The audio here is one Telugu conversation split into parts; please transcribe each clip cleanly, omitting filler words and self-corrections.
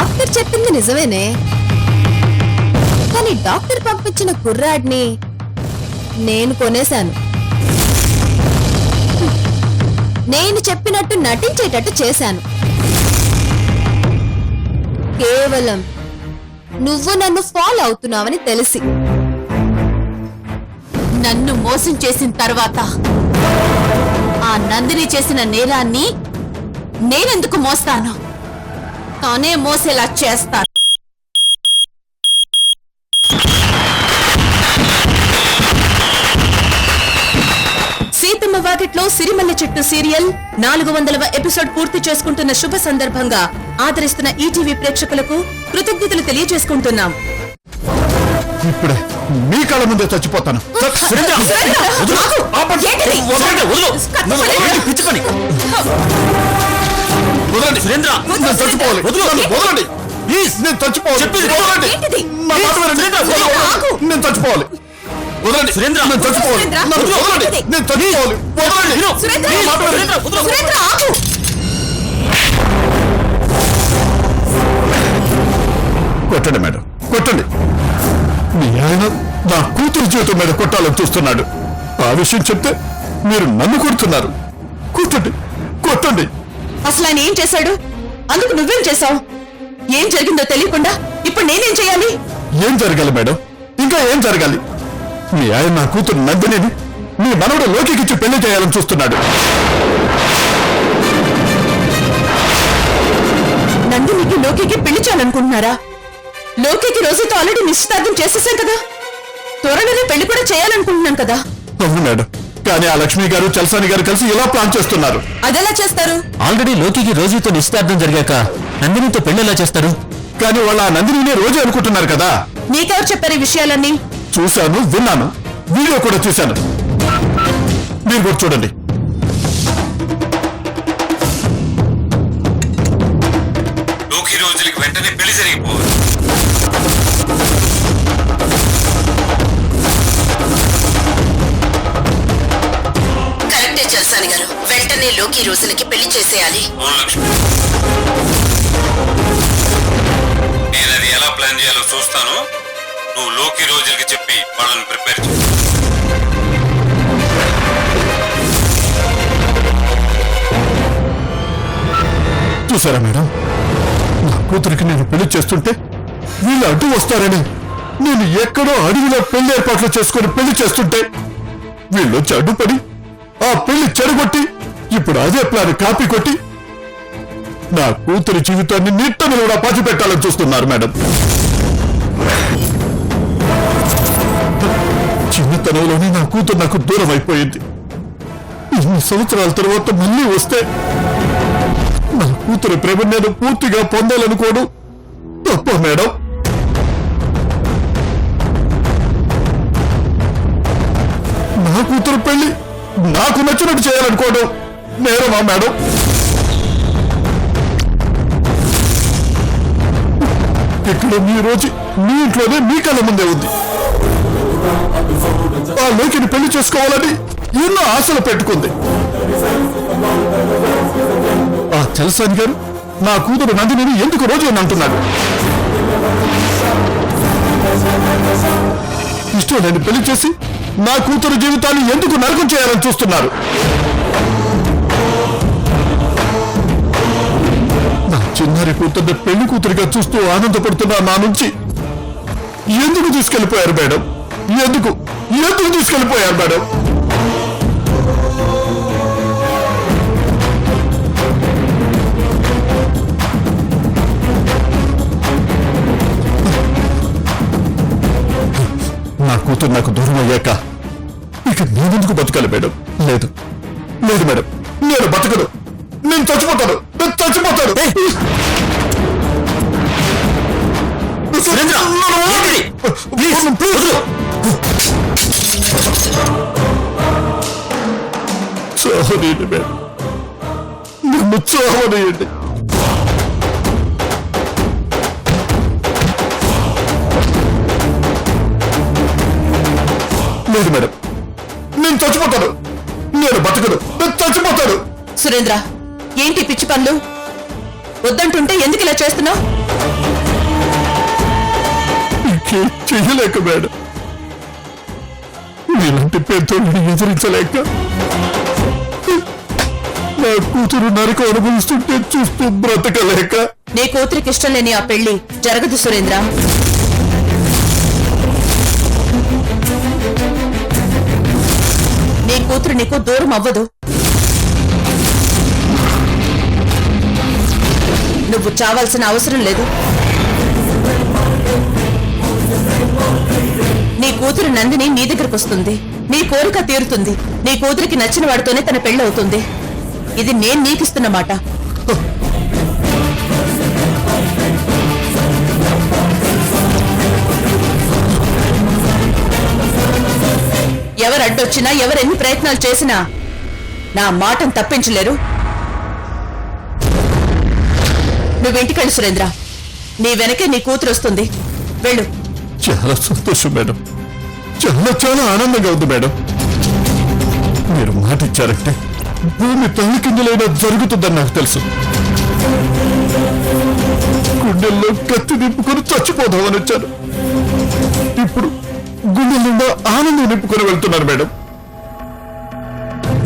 డాక్టర్ చెప్పింది నిజమేనే, కానీ డాక్టర్ పంపించిన కుర్రాడిని నేను కొనేశాను. నేను చెప్పినట్టు నటించేటట్టు చేశాను. కేవలం నువ్వు నన్ను ఫాలో అవుతున్నావని తెలిసి. నన్ను మోసం చేసిన తర్వాత ఆ నందిని చేసిన నేరాన్ని నేనెందుకు మోస్తాను? తానే మోసేలా చేస్తాను. సీతమ్మ వాకిట్లో సిరిమల్ల చెట్టు సీరియల్ 400వ ఎపిసోడ్ పూర్తి చేసుకుంటున్న శుభ సందర్భంగా ఆదరిస్తున్న ఈటీవీ ప్రేక్షకులకు కృతజ్ఞతలు తెలియజేసుకుంటున్నాం. ఇప్పుడే మీ కళ్ళ ముందే చచ్చిపోతాను. చచ్చిపోవాలి. నేను చచ్చిపోవాలి. నేను చచ్చిపోవాలి. వదలండి సురేంద్ర, నేను చచ్చిపోవాలి. నేను చచ్చిపోవాలి. కొట్టండి మేడం, కొట్టండి. మీ ఆయన నా కూతురు జీవితం మీద కొట్టాలని చూస్తున్నాడు. ఆ విషయం చెప్తే మీరు నన్ను కొడుతున్నారు. కొట్టండి, కొట్టండి. అసలు ఆయన ఏం చేశాడు? అందుకు నువ్వేం చేశావు? ఏం జరిగిందో తెలియకుండా ఇప్పుడు నేనేం చేయాలి? ఏం జరగాలి మేడం? ఇంకా ఏం జరగాలి? మీ ఆయన నా కూతురు నందినిని మీ మనవడు లోకికిచ్చి పెళ్లి చేయాలని చూస్తున్నాడు. నందినికి లోకికి పెళ్లి చేయాలనుకుంటున్నారా? లోకికి రోజుతో ఆల్రెడీ నిశ్చితార్థం చేసేసాం కదా. త్వరలోనే పెళ్లి కూడా చేయాలనుకుంటున్నాను కదా. అవును మేడం, కానీ ఆ లక్ష్మి గారు చలసాని గారు కలిసి ఇలా ప్లాన్ చేస్తున్నారు. అదెలా చేస్తారు? ఆల్రెడీ లోకికి రోజుతో నిశ్చితార్థం జరిగాక నందినితో పెళ్లిలా చేస్తారు. కానీ వాళ్ళ ఆ నందినినే రోజు అనుకుంటున్నారు కదా. నీకెవరు చెప్పారు ఈ విషయాలన్నీ? చూశాను, విన్నాను, వీడియో కూడా చూశాను. మీరు కూడా చూడండి. లోకి రోజులకి వెంటనే పెళ్లి జరిగిపోవాలి. కరెక్టే చల్సాని గారు, వెంటనే లోకి రోజులకి పెళ్లి చేసేయాలి. అవును లక్ష్మి, నేను అది ఎలా ప్లాన్ చేయాలో చూస్తాను. నువ్వు లోకి రోజులకి చెప్పి వాళ్ళని ప్రిపేర్ చేయి. చూసారా మేడం, నా కూతురికి నేను పెళ్లి చేస్తుంటే వీళ్ళు అడ్డు వస్తారని నేను ఎక్కడో అడవిలో పెళ్లి ఏర్పాట్లు చేసుకుని పెళ్లి చేస్తుంటే వీళ్ళొచ్చి అడ్డుపడి ఆ పెళ్లి చెడగొట్టి ఇప్పుడు అదే ప్లాన్ కాపీ కొట్టి నా కూతురి జీవితాన్ని నిట్టని కూడా పాతిపెట్టాలని చూస్తున్నారు మేడం. చిన్నతనంలోనే నా కూతురు నాకు దూరం అయిపోయింది. ఇన్ని సంవత్సరాల తర్వాత మళ్ళీ వస్తే నా కూతురు ప్రేమ నేను పూర్తిగా పొందాలనుకోవడం తప్ప మేడం? నా కూతురు పెళ్లి నాకు నచ్చినట్టు చేయాలనుకోవడం నేరమా మేడం? ఇక్కడ మీ రోజు మీ ఇంట్లోనే మీ కళ్ళ ముందే ఉంది. ఆ లోకిని పెళ్లి చేసుకోవాలని ఎన్నో ఆశలు పెట్టుకుంది. ఆ చలసాని గారు నా కూతురు నందినిని ఎందుకు రోజు అని అంటున్నాడు? ఇష్టం లేని పెళ్లి చేసి నా కూతురు జీవితాన్ని ఎందుకు నరకం చేయాలని చూస్తున్నారు? నా చిన్నారి కూతుర్ని పెళ్లి కూతురిగా చూస్తూ ఆనందపడుతున్నా నా నుంచి ఎందుకు తీసుకెళ్లిపోయారు మేడం? ఎందుకు ఎందుకు తీసుకెళ్లిపోయారు మేడం? నా కూతురు నాకు దూరం అయ్యాక ఇక నేనెందుకు బతకాలి మేడం? లేదు లేదు మేడం, నేను బతకను. నేను చచ్చిపోతాను. నేను చచ్చిపోతాను. చావనీయండి మేడం, నన్ను చావనీయండి. లేదు మేడం, నేను చచ్చిపోతాను. నేను బతకను. నేను చచ్చిపోతాను. సురేంద్ర, ఏంటి పిచ్చి పనులు? వద్దంటుంటే ఎందుకు ఇలా చేస్తున్నావు? ఇంకేం చెయ్యలేక మేడం, మీలాంటి పెద్దోళ్ళని ఎదిరించలేక నా కూతురు నరకం అనుభవిస్తుంటే చూస్తూ బ్రతకలేక. నీ కూతురికి ఇష్టం లేని ఆ పెళ్లి జరగదు సురేంద్ర. నీ కూతురు నీకు దూరం అవ్వదు. నువ్వు చావాల్సిన అవసరం లేదు. నీ కూతురు నందిని నీ దగ్గరకు వస్తుంది. నీ కోరిక తీరుతుంది. నీ కూతురికి నచ్చిన వాడితోనే తన పెళ్లి అవుతుంది. ఇది నేను నీకిస్తున్న మాట. ఎవరు అడ్డొచ్చినా, ఎవరెన్ని ప్రయత్నాలు చేసినా నా మాటను తప్పించలేరు. నువ్వింటికెళ్ళు సురేంద్ర. నీ వెనకే నీ కూతురు వస్తుంది. వెళ్ళు. చాలా సంతోషం మేడం, చాలా చాలా ఆనందంగా ఉంది మేడం. మీరు మాట ఇచ్చారంటే భూమి తల్లికిందులైనా జరుగుతుందని నాకు తెలుసు. గుండెల్లో కత్తి నింపుకొని చచ్చిపోదామని వచ్చాను. ఇప్పుడు గుండె నిండా ఆనందం నింపుకొని వెళ్తున్నాను మేడం.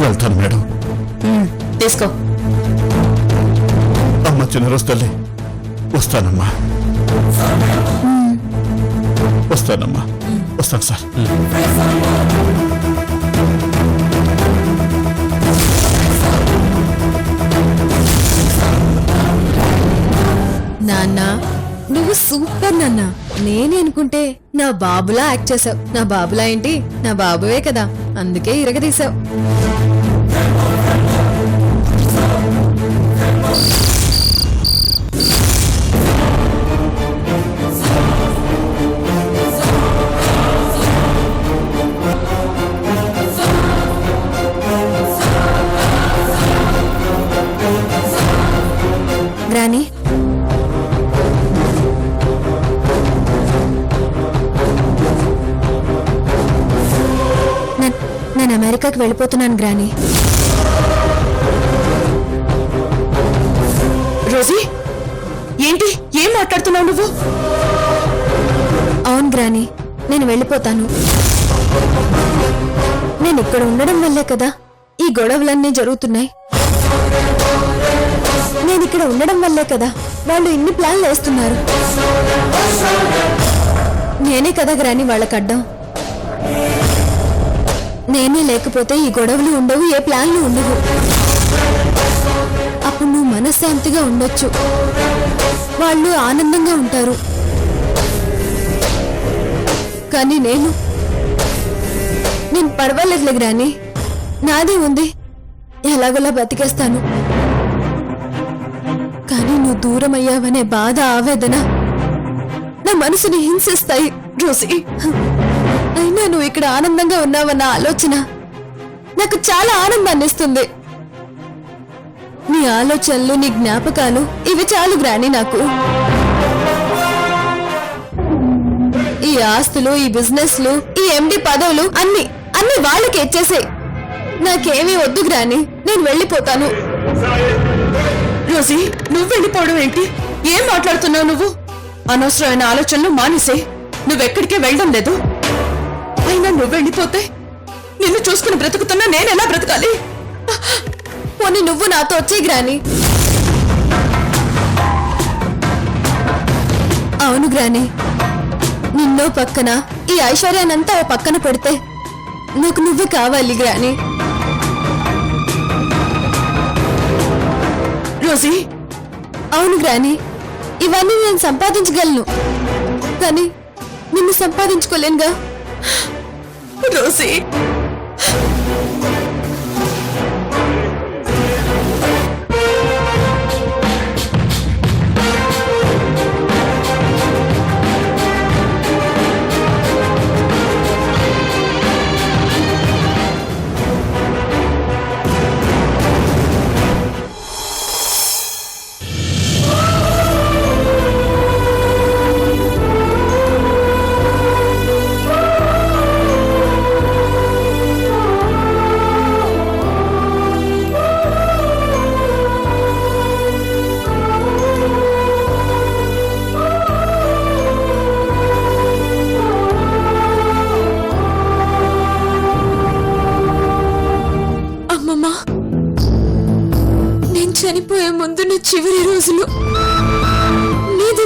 వెళ్తాను మేడం. తీసుకో. అమ్మ చిన్న రోజు తల్లి, వస్తానమ్మా. వస్తానమ్మా, వస్తాను సార్. నాన్న నువ్వు సూపర్ నాన్న. నేనే అనుకుంటే నా బాబులా యాక్ట్ చేసావు. నా బాబులా ఏంటి, నా బాబువే కదా, అందుకే ఇరగదీసావు. గ్రాని, నేను అమెరికాకి వెళ్ళిపోతున్నాను గ్రాని. రోజీ, ఏంటి ఏం మాట్లాడుతున్నావు నువ్వు? అవును గ్రాని, నేను వెళ్ళిపోతాను. నేను ఇక్కడ ఉండడం వల్లే కదా ఈ గొడవలన్నీ జరుగుతున్నాయి. నేను ఇక్కడ ఉండడం వల్లే కదా వాళ్ళు ఇన్ని ప్లాన్లు వేస్తున్నారు. నేనే కదా గ్రాని వాళ్ళకి అడ్డం. నేనే లేకపోతే ఈ గొడవలు ఉండవు, ఏ ప్లాన్లు ఉండవు. అప్పుడు నువ్వు మనశ్శాంతిగా ఉండొచ్చు, వాళ్ళు ఆనందంగా ఉంటారు. కానీ నేను పర్వాలేదులే గ్రాని, నాదే ఉంది, ఎలాగోలా బతికేస్తాను. కానీ నువ్వు దూరం అయ్యావనే బాధ, ఆవేదన నా మనసుని హింసిస్తాయి రోసి. అయినా నువ్వు ఇక్కడ ఆనందంగా ఉన్నావన్న ఆలోచన నాకు చాలా ఆనందాన్ని ఇస్తుంది. నీ ఆలోచనలు, నీ జ్ఞాపకాలు ఇవి చాలు గ్రాని నాకు. ఈ ఆస్తులు, ఈ బిజినెస్లు, ఈ ఎండి పదవులు అన్ని వాళ్ళకి ఇచ్చేసాయి. నాకేమీ వద్దు గ్రాని, నేను వెళ్ళిపోతాను. రోజీ, నువ్వు వెళ్ళిపోవడం ఏంటి? ఏం మాట్లాడుతున్నావు నువ్వు? అనవసరమైన ఆలోచనలు మానేసే. నువ్వెక్కడికే వెళ్ళడం లేదు. అయినా నువ్వు వెళ్ళిపోతే నిన్ను చూసుకుని బ్రతుకుతున్నా నేనెలా బ్రతకాలి? పోనీ నువ్వు నాతో వచ్చే గ్రాని. అవును గ్రాని, నిన్నో పక్కన ఈ ఐశ్వర్యానంతా ఓ పక్కన పెడితే నాకు నువ్వు కావాలి గ్రాని. రోజీ, అవును గ్రాని, ఇవన్నీ నేను సంపాదించగలను, కానీ నిన్ను సంపాదించుకోలేనుగా. రోజీ,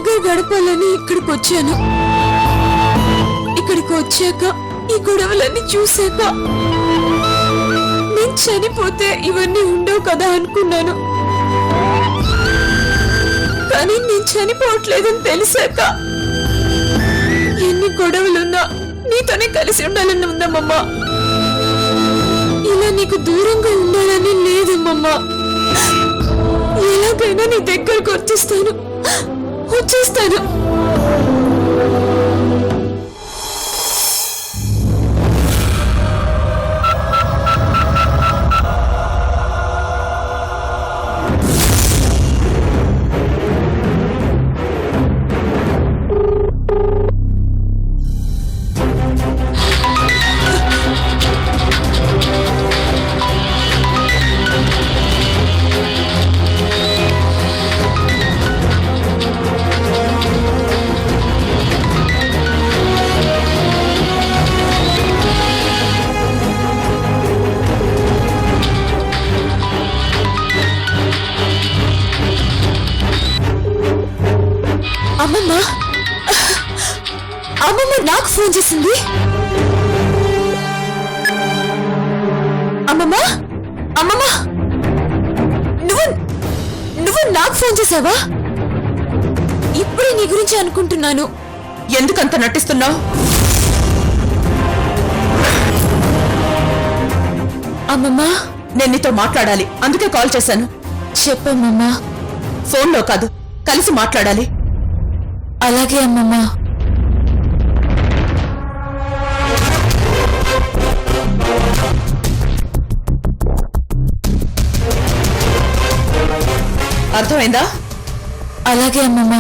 దగ్గర గడపాలని ఇక్కడికి వచ్చాను. ఇక్కడికి వచ్చాక ఈ గొడవలన్నీ చూశాక నేను చనిపోతే ఇవన్నీ ఉండవు కదా అనుకున్నాను. కానీ నేను చనిపోవట్లేదని తెలిసాక ఎన్ని గొడవలున్నా నీతోనే కలిసి ఉండాలని ఉందమ్మమ్మా. ఇలా నీకు దూరంగా ఉండాలని లేదమ్మమ్మా. ఎలాగైనా నీ దగ్గరకు వచ్చేస్తాను. అమ్మమ్మ అమ్మమ్మ నాకు ఫోన్ చేసింది. అమ్మమ్మ అమ్మమ్మ నువ్వు నాకు ఫోన్ చేసావా? ఇప్పుడే నీ గురించి అనుకుంటున్నాను. ఎందుకంత నటిస్తున్నావు? అమ్మమ్మ నేను నీతో మాట్లాడాలి, అందుకే కాల్ చేశాను. చెప్పమ్మమ్మా. ఫోన్లో కాదు, కలిసి మాట్లాడాలి. అలాగే అమ్మమ్మ. అర్థమైందా? అలాగే అమ్మమ్మ,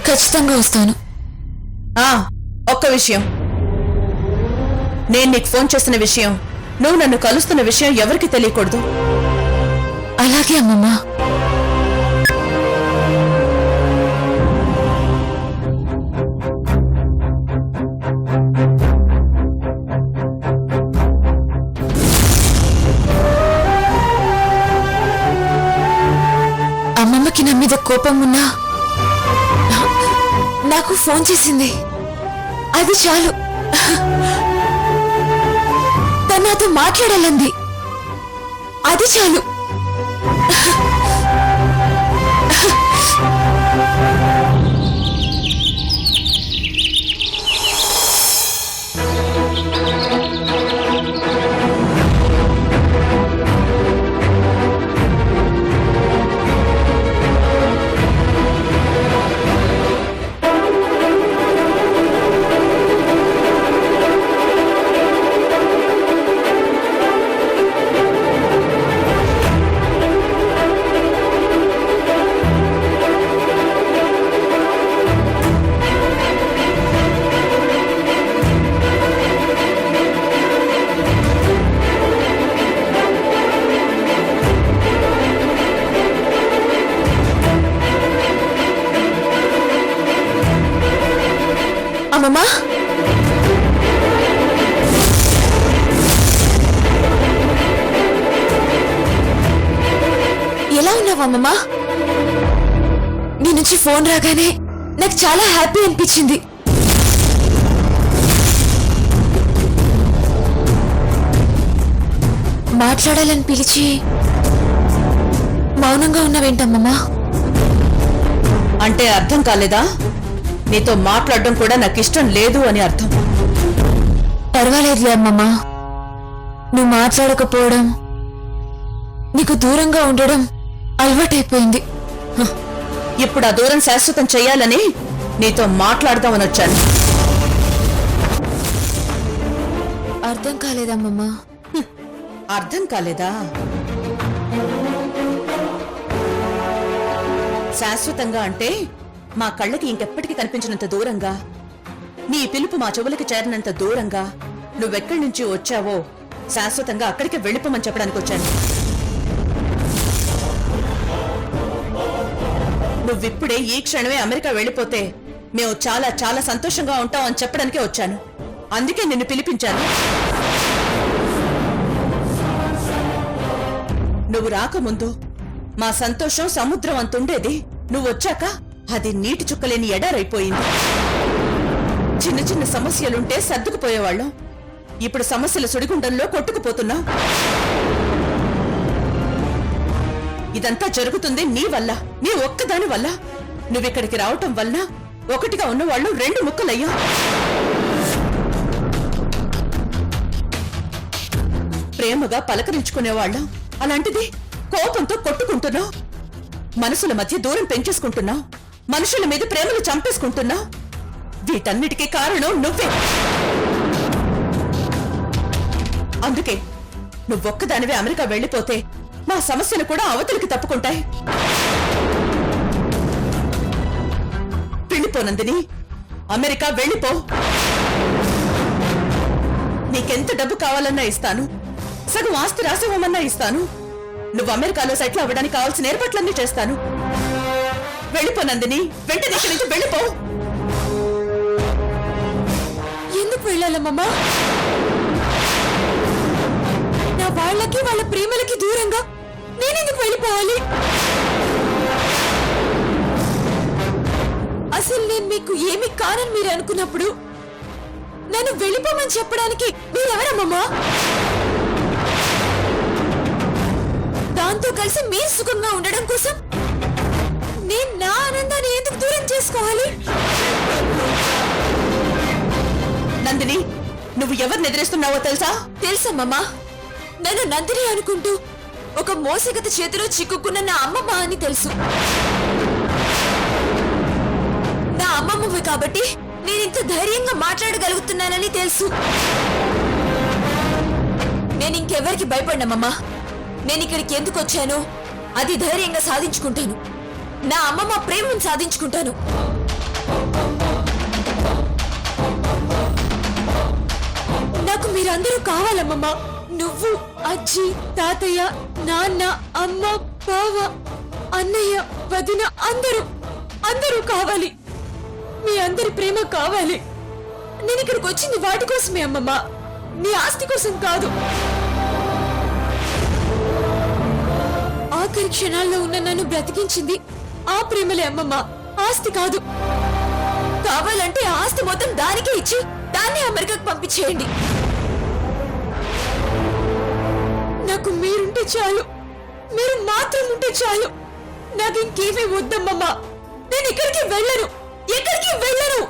ఖచ్చితంగా వస్తాను. ఒక్క విషయం, నేను నీకు ఫోన్ చేసిన విషయం, నువ్వు నన్ను కలుస్తున్న విషయం ఎవరికి తెలియకూడదు. అలాగే అమ్మమ్మ. అమ్మమ్మకి నా మీద కోపం ఉన్నా నాకు ఫోన్ చేసింది, అది చాలు. తను నాతో మాట్లాడాలంది, అది చాలు. అమ్మమ్మా, ఎలా ఉన్నావు అమ్మమ్మా? నీ నుంచి ఫోన్ రాగానే నాకు చాలా హ్యాపీ అనిపించింది. మాట్లాడాలని పిలిచి మౌనంగా ఉన్నావేంటమ్మమ్మా? అంటే అర్థం కాలేదా? నీతో మాట్లాడడం కూడా నాకు ఇష్టం లేదు అని అర్థం. పర్వాలేదులే అమ్మమ్మా, నువ్వు మాట్లాడకపోవడం, నీకు దూరంగా ఉండడం అలవాటైపోయింది. ఇప్పుడు ఆ దూరం శాశ్వతం చెయ్యాలని నీతో మాట్లాడదామని వచ్చాను. అర్థం కాలేదమ్మమ్మా. అర్థం కాలేదా? శాశ్వతంగా అంటే మా కళ్ళకి ఇంకెప్పటికీ కనిపించినంత దూరంగా, నీ పిలుపు మా చెవులకి చేరినంత దూరంగా నువ్వెక్కడి నుంచి వచ్చావో శాశ్వతంగా అక్కడికి వెళ్ళిపోమని చెప్పడానికి వచ్చాను. నువ్విప్పుడే ఈ క్షణమే అమెరికా వెళ్ళిపోతే మేము చాలా చాలా సంతోషంగా ఉంటాం అని చెప్పడానికే వచ్చాను. అందుకే నిన్ను పిలిపించాను. నువ్వు రాకముందు మా సంతోషం సముద్రం అంతుండేది. నువ్వు వచ్చాక అది నీటి చుక్కలేని ఎడారైపోయింది. చిన్న చిన్న సమస్యలుంటే సర్దుకుపోయేవాళ్ళం. ఇప్పుడు సమస్యల సుడిగుండంలో కొట్టుకుపోతున్నాం. ఇదంతా జరుగుతుంది నీ వల్ల, నీ ఒక్కదాని వల్ల. నువ్విక్కడికి రావటం వల్ల ఒకటిగా ఉన్నవాళ్ళు రెండు ముక్కలయ్యా. ప్రేమగా పలకరించుకునేవాళ్ళం, అలాంటిది కోపంతో కొట్టుకుంటున్నావు. మనసుల మధ్య దూరం పెంచేసుకుంటున్నావు. మనుషుల మీద ప్రేమలు చంపేసుకుంటున్నావు. వీటన్నిటికీ కారణం నువ్వే. అందుకే నువ్వొక్కదానివే అమెరికా వెళ్ళిపోతే మా సమస్యలు కూడా అవతలికి తప్పుకుంటాయి. వెళ్ళిపోనందిని, అమెరికా వెళ్ళిపో. నీకెంత డబ్బు కావాలన్నా ఇస్తాను, సగం ఆస్తి రాసివ్వమన్నా ఇస్తాను. నువ్వు అమెరికాలో సెటిల్ అవ్వడానికి కావాల్సిన ఏర్పాట్లన్నీ చేస్తాను. వెళ్ళిపోనందిని, వెంటనే ఇక్కడి నుంచి వెళ్ళిపో. ఎందుకు వెళ్ళాలమ్మా? నా వాళ్ళకి వాళ్ళ ప్రేమలకి దూరంగా నేనెందుకు వెళ్ళిపోవాలి? అసలు నేను మీకు ఏమి కానని మీరు అనుకున్నప్పుడు నన్ను వెళ్ళిపోమని చెప్పడానికి మీరెవరమ్మా? దాంతో కలిసి మీరు సుఖంగా ఉండడం కోసం నేను నా ఆనందాన్ని ఎందుకు దూరం చేసుకోవాలి? నందిని, నువ్వు ఎవరిని ఎదిరిస్తున్నావో తెలుసా? తెలుసమ్మా, నన్ను నందిని అనుకుంటూ ఒక మోసగత చేతిలో చిక్కుకున్న నా అమ్మమ్మ అని తెలుసు. నా అమ్మమ్మవి కాబట్టి నేనింత ధైర్యంగా మాట్లాడగలుగుతున్నానని తెలుసు. నేను ఇంకెవరికి భయపడినమ్మా. నేను ఇక్కడికి ఎందుకు వచ్చానో అది ధైర్యంగా సాధించుకుంటాను. నా అమ్మమ్మ ప్రేమను సాధించుకుంటాను. నాకు మీరందరూ కావాలమ్మమ్మా. నువ్వు, అజ్జి, తాతయ్య, నాన్న, అమ్మ, బావ, అన్నయ్య, వదిన, అందరూ కావాలి. మీ అందరి ప్రేమ కావాలి. నేను ఇక్కడికి వచ్చింది వాటి కోసమే అమ్మమ్మా, నీ ఆస్తి కోసం కాదు. ఆఖరి క్షణాల్లో ఉన్న నన్ను బ్రతికించింది ఆ ప్రేమలే అమ్మమ్మా, ఆస్తి కాదు. కావాలంటే ఆస్తి మొత్తం దానికే ఇచ్చి దాన్ని అమెరికాకు పంపించేయండి. నాకు మీరుంటే చాలు, మీరు మాత్రం ఉంటే చాలు. నాకు ఇంకేమీ వద్దమ్మమ్మా. నేను ఇక్కడికి వెళ్ళను, ఎక్కడికి వెళ్ళను.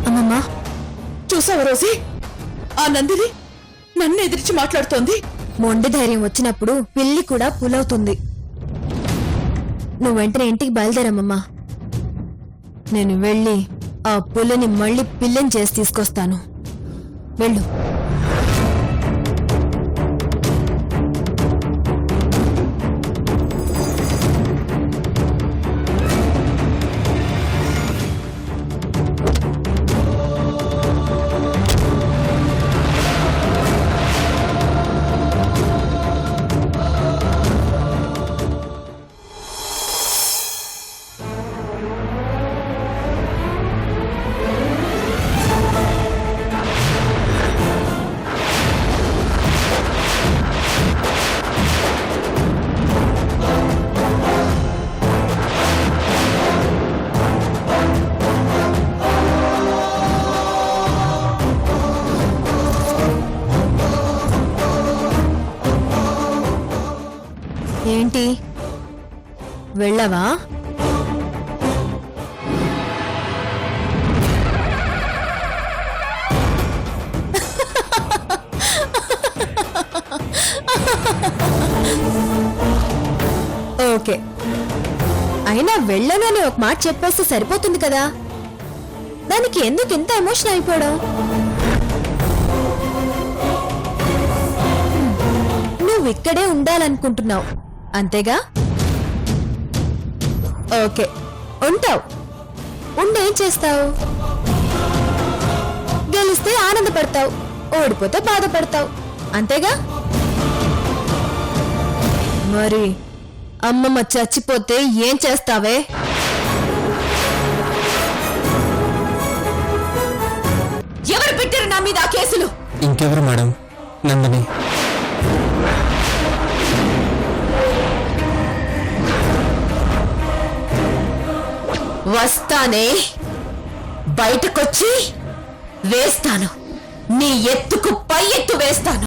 అమ్మమ్మా, చూసావా రోజీ, ఆ నందిని నన్ను ఎదిరించి మాట్లాడుతోంది. మొండి ధైర్యం వచ్చినప్పుడు పిల్లి కూడా పులవుతుంది. నువ్వు వెంటనే ఇంటికి బయలుదేరమ్మమ్మా. నేను వెళ్ళి ఆ పుల్లని మళ్ళీ పిల్లని చేసి తీసుకొస్తాను. వెళ్ళు. ఏంటి, వెళ్ళవా? ఓకే, అయినా వెళ్ళనని ఒక మాట చెప్పేస్తే సరిపోతుంది కదా. దానికి ఎందుకు ఇంత ఎమోషన్ అయిపోవడం? నువ్వు ఇక్కడే ఉండాలనుకుంటున్నావు అంతేగా? ఓకే, ఉంటావు. ఉండేం చేస్తావు? గెలిస్తే ఆనందపడతావు, ఓడిపోతే బాధపడతావు, అంతేగా? మరి అమ్మమ్మ చచ్చిపోతే ఏం చేస్తావే? ఎవరు పెట్టారు నా మీద ఆ కేసులు? ఇంకెవరు మేడం? నందిని. వస్తానే, బయటకొచ్చి వేస్తాను, నీ ఎత్తుకు పై ఎత్తు వేస్తాను.